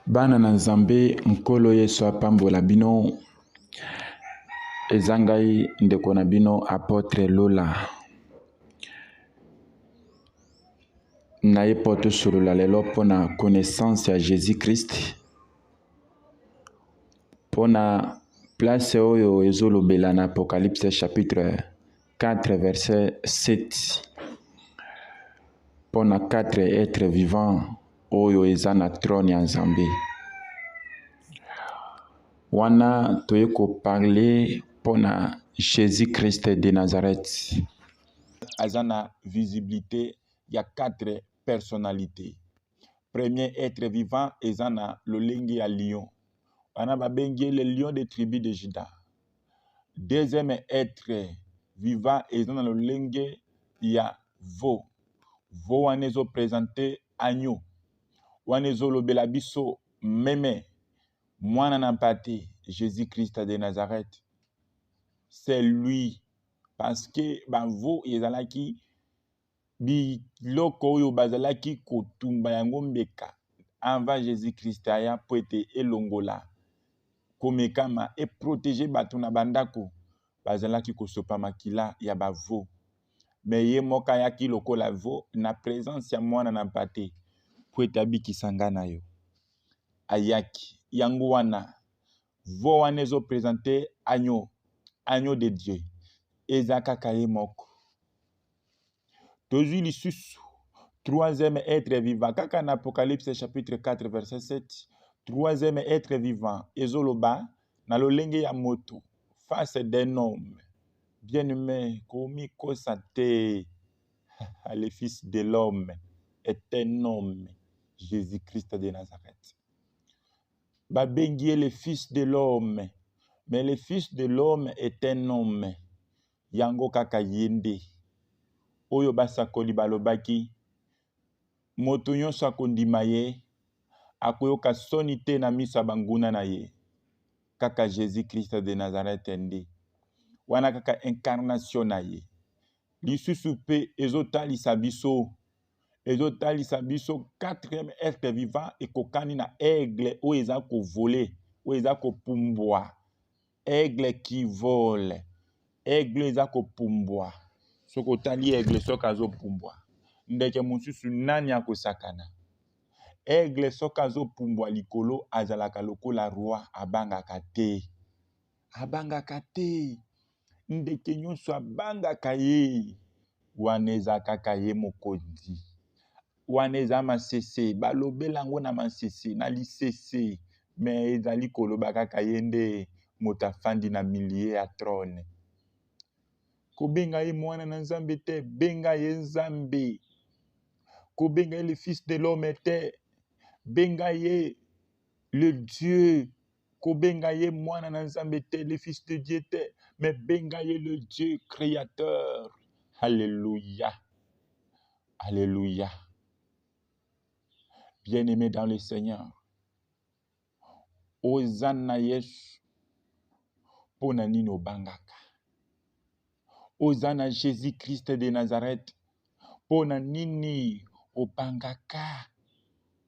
Bana na Nzambe nkolo Yesu apambola bino ezangai ndeko na bino apotre Lola na ye poto solola lelo pona connaissance ya Jésus-Christ pona place oyo ezolobela na Apocalypse chapitre 4 verset 7 pona 4 êtres vivants oyo eza na trône ya Nzambe. Wana toye koparle pona Jésus-Christ de Nazareth. Azana visibilité, il y a 4 personnalités. Premier être vivant, ezana lolengi ya lion. Wana babengi le lion des tribus de Juda. Deuxième être vivant, ezana lolengi ya veau. Veau wana ezo présenter agneau. Wana ezo lobela biso meme. Mwana na mpate, Jésus-Christ de Nazareth. C'est lui. Parce que veau ezalaki biloko oyo bazalaki kotumba yango mbeka avant Jésus-Christ aya po ete elongola komekama et protéger bato na bandako bazalaki kosopa makila ya bavo. Mais ye moka yaki lokola veau na présence ya mwana na mpate po ete abikisa nga na yo. Ayaki yango wana veau wana ezo présenter agneau de Dieu. Eza kaka ye moko. Tozwi lisusu troisième être vivant kaka na Apocalypse chapitre 4 verset 7. Troisième être vivant ezoloba na lolenge ya moto face d'un homme bien-aimé komi kosa te. Le fils de l'homme est un homme, Jésus-Christ de Nazareth. Babengi le fils de l'homme, mais le fils de l'homme est un homme. Yango kaka yende oyo basakoli balobaki moto nyonso akondima ye akoyoka soni te na miso ya banguna na ye kaka Jésus-Christ de Nazareth nde wana kaka incarnation na ye. Lisusu pe ezotalisa biso quatrième être vivant ekokani na aigle oyo eza kovole oyo eza kopumbwa. Aigle qui vole. Aigle eza kopumbwa. Soko otali aigle soka azopumbwa ndeke mosusu nani akosakana. Aigle soka azopumbwa likolo azalaka lokola roi abangaka te. Ndeke nyonso abangaka ye. Wana eza kaka ye mokonzi. Wana eza masese balobela yango na masese na lisese mais ezali koloba kaka ye nde moto afandi na milieu ya trône. Kobenga ye mwana na Nzambe te, benga ye Nzambe. Kobenga ye le fils de l'homme te, benga ye le Dieu. Kobenga ye mwana na Nzambe te, le fils de Dieu te, mais benga ye le Dieu créateur. Alléluia. Alléluia. Bien-aimé dans le Seigneur. Ozana Yesu pona nini obangaka. Ozana Jésus-Christ de Nazareth pona nini obangaka.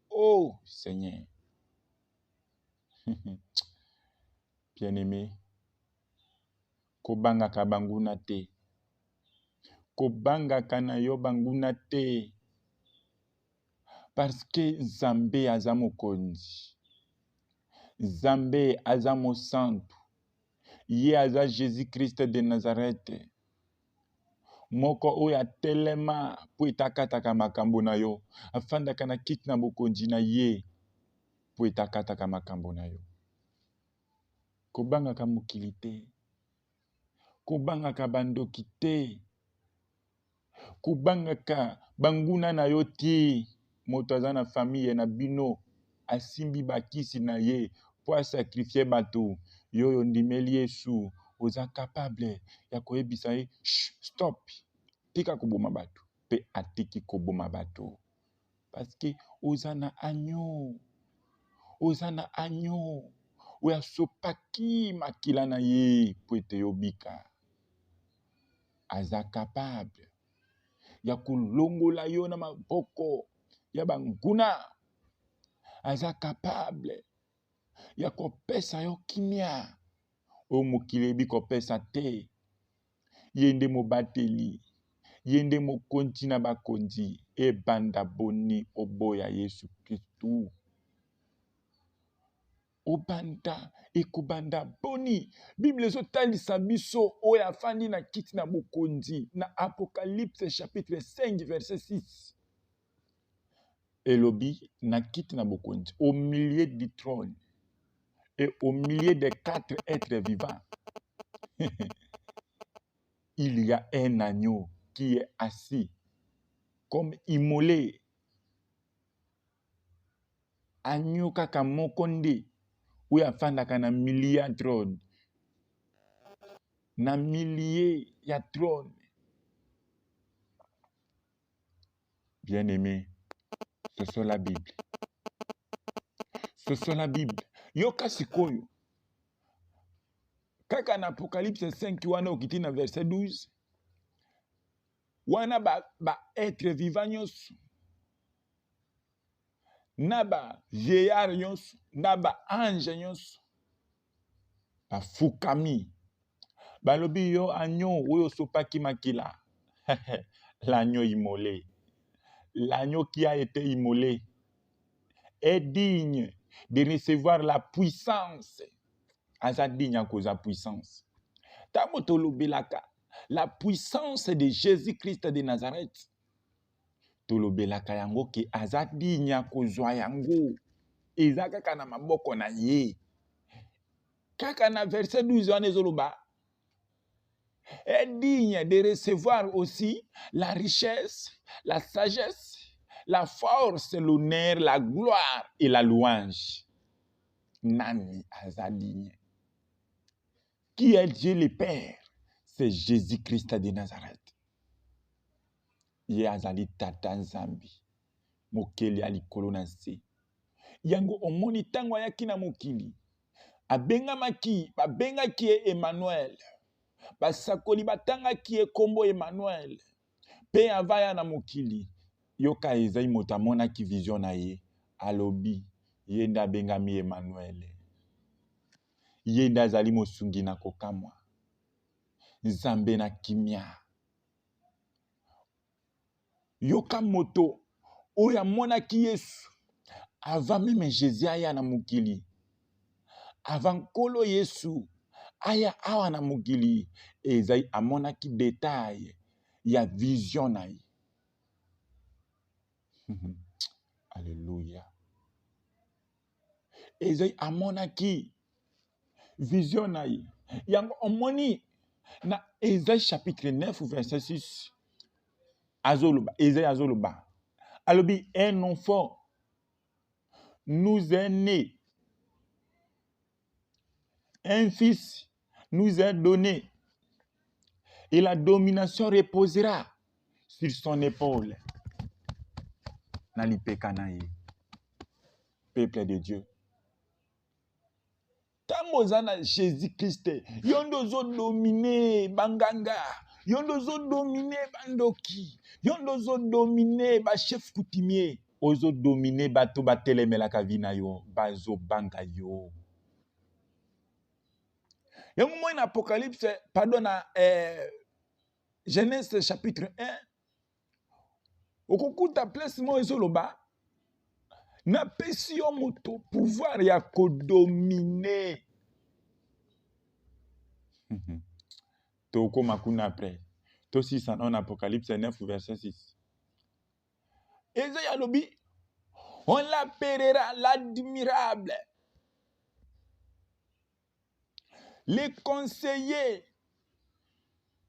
Oh Seigneur. Bien-aimé, kobangaka banguna te. Kobangaka na yo banguna te. Parce que Nzambe aza mokonzi. Nzambe aza mosantu. Ye aza Jésus-Christ de Nazareth. Moko oyo atelema po etakataka makambo na yo. Afandaka na kiti na bokonzi na ye po etakataka makambo na yo. Kobangaka mokili te. Kobangaka bandoki te. Kobangaka banguna na yo te. Moto aza na famille na bino asimbi bakisi na ye po asakrifie bato. Yo ndimeli Yesu oza capable ya koyebisa ye stop. Tika koboma bato. Pe atiki koboma bato. Parce que ozana agneau. Ozana agneau. Oya sopaki makila na ye po ete yobika. Aza capable ya kulongola yo na maboko ya banguna. aza capable ya kopesa yo kimia oyo mokili eyebi kopesa te. Ye nde mobateli, ye nde mokonzi na bakonzi, ebanda boni oboya Yesu Kristu. Obanda ekobanda boni. Bible ezotalisa biso oyo afandi na kiti na bokonzi na Apocalypse chapitre 5 verset 6. Elobi na kiti na bokonzi, au milieu du trône et au milieu des 4 êtres vivants, il y a un agneau qui est assis comme immolé. Agneau kaka moko nde oyo afandaka na milieu ya trône. Na milieu ya trône. Bien-aimé, ce sont la Bible. Ce sont la Bible. Yoka sikoyo. Kaka na Apocalypse 5 wana okiti na verset 12. Wana ba être vivant nyonso. Na ba vieillard nyonso, na ba ange nyonso. Ba fukami. Balobi yo agneau oyo sopaki makila. L'agneau immolé. L'agneau qui a été immolé est digne de recevoir la puissance. Aza digne à cause de la puissance. Tamotolobelaka. La puissance de Jésus-Christ de Nazareth. Tolobelaka yango ki aza digne à cause yango. Eza kaka na maboko na ye. Kaka na verset 12 wana ezoloba. Est digne de recevoir aussi la richesse, la sagesse, la force, l'honneur, la gloire et la louange. Nani aza digne. Qui est Dieu le Père? C'est Jésus-Christ de Nazareth. Ye azali tata nzambi. Mokeli ali kolonase. Yango omoni tango ayaki na mokili. Abengamaki, babengaki Emmanuel. Basakoli batangaki kombo Emmanuel. Pe avaya na mokili. Yoka ezai motamona ki vision na ye. Alobi. Ye nda bengami Emmanuel. Ye nda azali mosungi na kokamwa. Nzambe na kimia. Yoka moto. Oya mona ki Yesu. Avant même Jésus aya na mokili. Avant kolo Yesu. Aya awa na mokili. Ezai amona ki détail. Ya vision na ye. Alléluia. Ezai amona ki vision na ye. Yang omoni na Esaïe chapitre 9 verset 6. Azoloba, Esaïe azoloba. Alobi, un enfant nous est né. Un fils nous est donné. Et la domination reposera sur son épaule. Nalipekanaye. Peuple de Dieu. Tamozana Jésus-Christ. Yondo zo domine banganga. Yondo zo domine bandoki. Yondo zo domine ba chef coutumier. Ozo domine bato batelemela kavina yo. Bazo banga yo. Yongo moi na Apocalypse, pardon na Genèse chapitre 1. Okokuta place mo ezoloba. Na pesi yo moto pouvoir ya kodomine. Toko makuna après. To 6 en Apocalypse 9 verset 6. Esaïe alobi, on l'appellera l'admirable, le conseiller,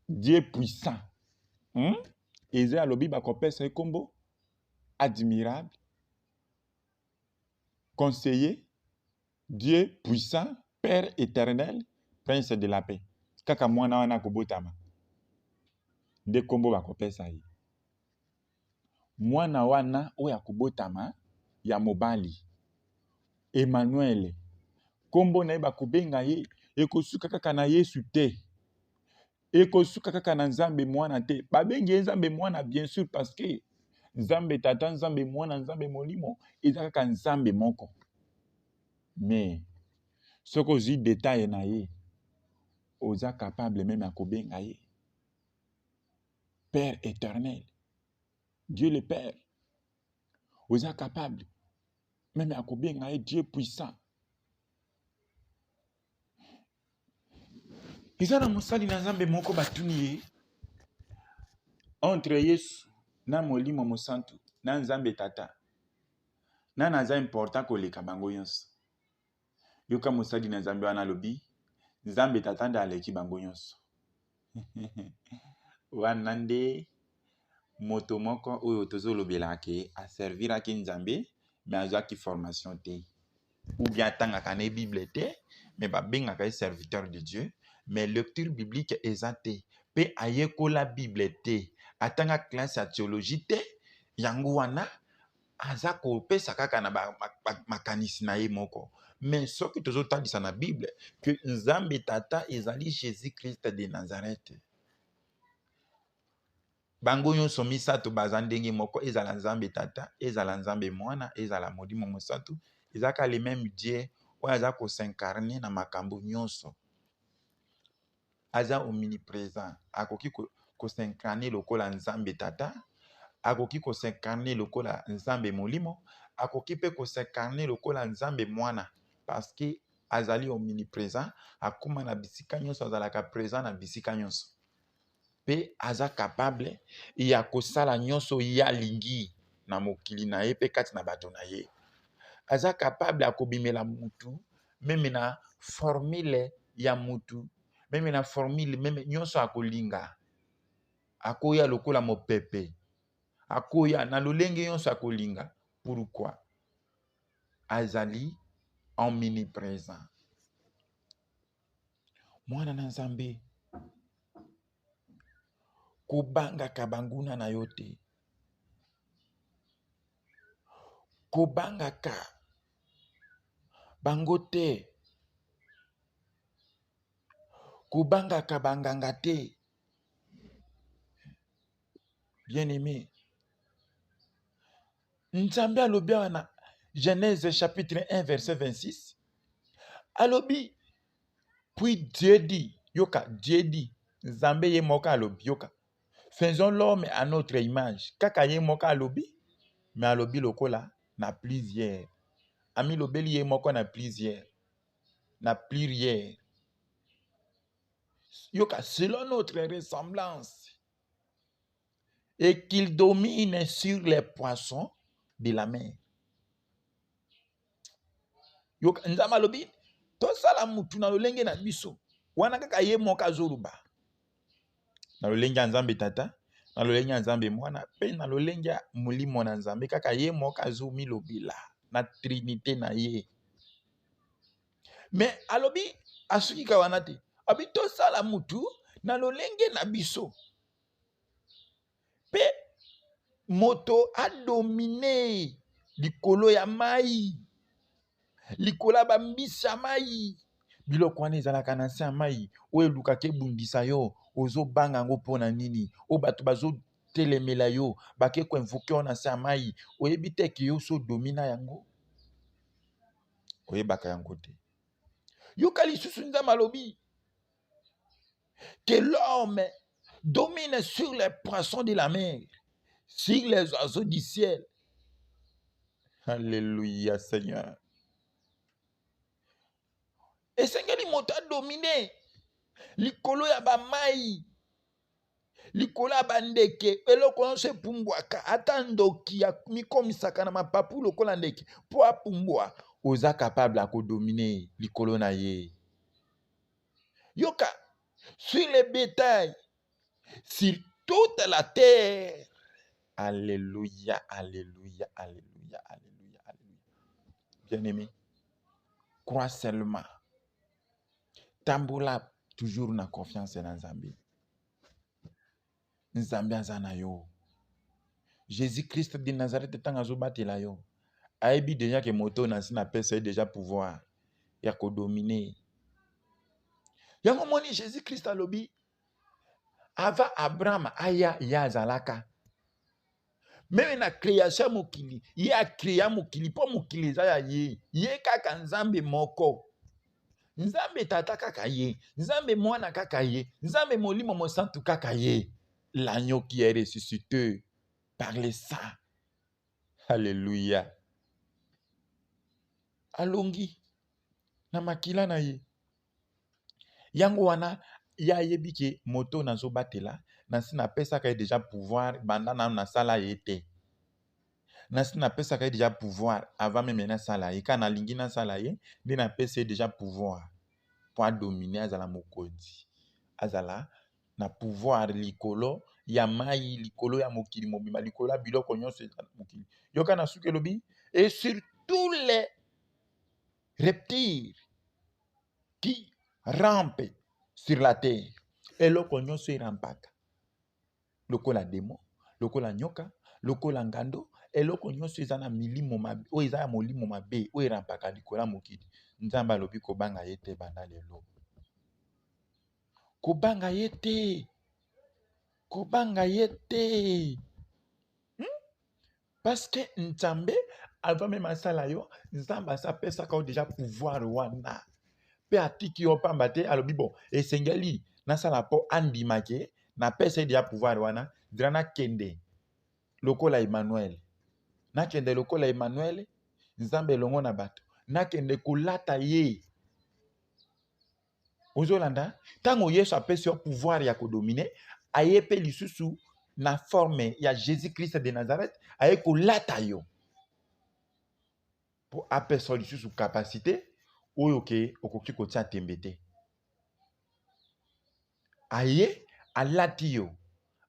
Dieu puissant. Esaïe alobi bakopesa kombo admirable, conseiller, Dieu puissant, Père éternel, Prince de la paix. Kaka mwana wana kobotama. De kombo bakopesa ye. Mwana wana oya kobotama ya mobali. Emmanuel. Kombo na ye bakobenga ye. Ekosuka kaka na Yesu te. Ekosuka kaka na Nzambe mwana te. Babengi Nzambe mwana bien sûr parce que Nzambe tata, nzambe mwana, nzambe molimo, eza kaka nzambe moko. Mais ce que je détaille na ye, oza capable même à kobenga ye Père éternel, Dieu le Père. Oza capable même à kobenga ye Dieu puissant. Eza na mosali na nzambe moko batuni ye entre Yesu na molimo mosantu na nzambe tata. Na naza important koleka bango nyonso. Yoka mosali na nzambe wana lobi nzambe tata nda aleki bango nyonso. Wana nde moto moko oyo tozolobela ke aserviraki nzambe mais azwaki formation te. Ou bien atangaka na Bible te mais babengaka ye serviteur de Dieu mais lecture biblique eza te pe ayekola Bible te atanga classe ya théologie te yango wana aza kopesa kaka na makanisi na ye moko. Mais soki tozotalisa na Bible que nzambe tata ezali Jésus-Christ de Nazareth. Bango nyonso misato baza ndenge moko, ezala nzambe tata, ezala nzambe mwana, ezala molimo mosantu, ezaka le même Dieu oyo aza kosincarne na makambo nyonso. Aza omniprésent, akoki kosincarne lokola nzambe tata, akoki kosincarne lokola nzambe molimo, akoki pe kosincarne lokola nzambe mwana, parce que azali omniprésent, akuma na bisika nyonso, azalaka présent na bisika nyonso. Pe aza capable ya kosala nyonso ya lingi na mokili na ye pe kati na bato na ye. Aza capable ya kobimela mutu meme na formule ya mutu, meme na formule meme nyonso akolinga. Akoya lokola mopepe, akoya na lolenge nyonso akolinga. Pourquoi? Azali omniprésent. Mwana na nzambe kobangaka banguna na yo te. Kobangaka bango te. Kobangaka banganga te. Bien-aimé, Nzambe alobi wana Genèse chapitre 1 verset 26. Alobi, puis Dieu dit, yoka, Dieu dit, Nzambe ye moka alobi, yoka, faisons l'homme à notre image. Kaka ye moka alobi, mais alobi lokola na plusieurs. Ami lobeli ye moko na plusieurs. Na pluriel. Yoka, selon notre ressemblance. Et qu'il domine sur les poissons de la mer. Yoka, Nzambe alobi, tosala mutu na lolenge na biso. Wana kaka ye moka azoluba. Na lolenge ya Nzambe tata, na lolenge ya Nzambe mwana, pe na lolenge ya molimo na Nzambe kaka ye moka azumi lobila na trinité na ye. Mais alobi asuki ka wana te. Abi tosala mutu na lolenge na biso. Pe moto a dominé likolo ya mai. Likolo ba mbisi ya mai. Biloko wana ezalaka na nse ya mai oyo elukaka ebundisa yo ozobanga yango mpona nini oyo bato bazotelemela yo bake koinvoke yo na nse ya mai oyebi te ke yo so domina yango oyebaka yango te. Yoka lisusu Nzambe alobi que l'homme domine sur les poissons de la mer, sur les oiseaux du ciel. Alléluia Seigneur. Esengeli moto a dominé likolo ya ba mai, likolo ya ba ndeke, eloko nyonso epumbwaka, ata ndoki ya mikomisaka na mapapu lokola ndeke, po apumbwa, oza capable ya kodomine likolo na ye. Yoka, sur les bétails, sur toute la terre. Alléluia, alléluia, alléluia, alléluia, alléluia. Bien-aimé, crois seulement. Tambola toujours na confiance na Nzambe. Nzambe azana yo. Jésus-Christ de Nazareth tanga zobatela yo. Ayebi déjà que moto na sina pesa déjà pouvoir ya ko dominer. Yango moni Jésus-Christ alobi ava Abraham aya ya zalaka. Même na création mokili, ye a créé mokili po mokili za ya ye. Ye kaka nzambe moko. Nzambe tata kaka ye. Nzambe mwana kaka ye. Nzambe molimo mosantu kaka ye. L'agneau qui est ressuscité par les saints. Alléluia. Alongi na makila na ye. Yango wana ya yebike moto nazo batela nasi na pesa ka déjà pouvoir banda na sala yete. Nasi na pesa ka déjà pouvoir avant même na sala ye kana lingi na sala ye ndi na pesa déjà pouvoir pour dominer azala mokodi. Azala na pouvoir likolo ya mai likolo ya mokili mobima likolo ya biloko nyonso ya mokili. Yoka na suke lobi et sur tous les reptiles qui rampent sur la terre. Eloko nyonso erampaka. Lokola demo, lokola nyoka, lokola ngando, eloko nyonso eza na milimo mabe, o eza ya molimo mabe, o erampaka likola mokili. Nzamba alobi kobanga yete banda lelo. Kobanga yete. Kobanga yete. Parce que Nzambe, avant même asala yo, Nzamba sa pesa ka déjà pouvoir wana. Pe atiki yo pambate alobi bon, esengeli nasala po andimake na pesa déjà pouvoir wana, drana kende. Lokola Emmanuel. Na kende lokola Emmanuel, Nzambe longo na bato. Na kende kulata ye. Ozolanda, tango Yesu apesi yo pouvoir ya kodomine, aye pe lisusu na forme ya Jésus-Christ de Nazareth, aye kulata yo. Po apesi yo lisusu capacité, oyo ke okoki kotia tembete. Aye, alati yo.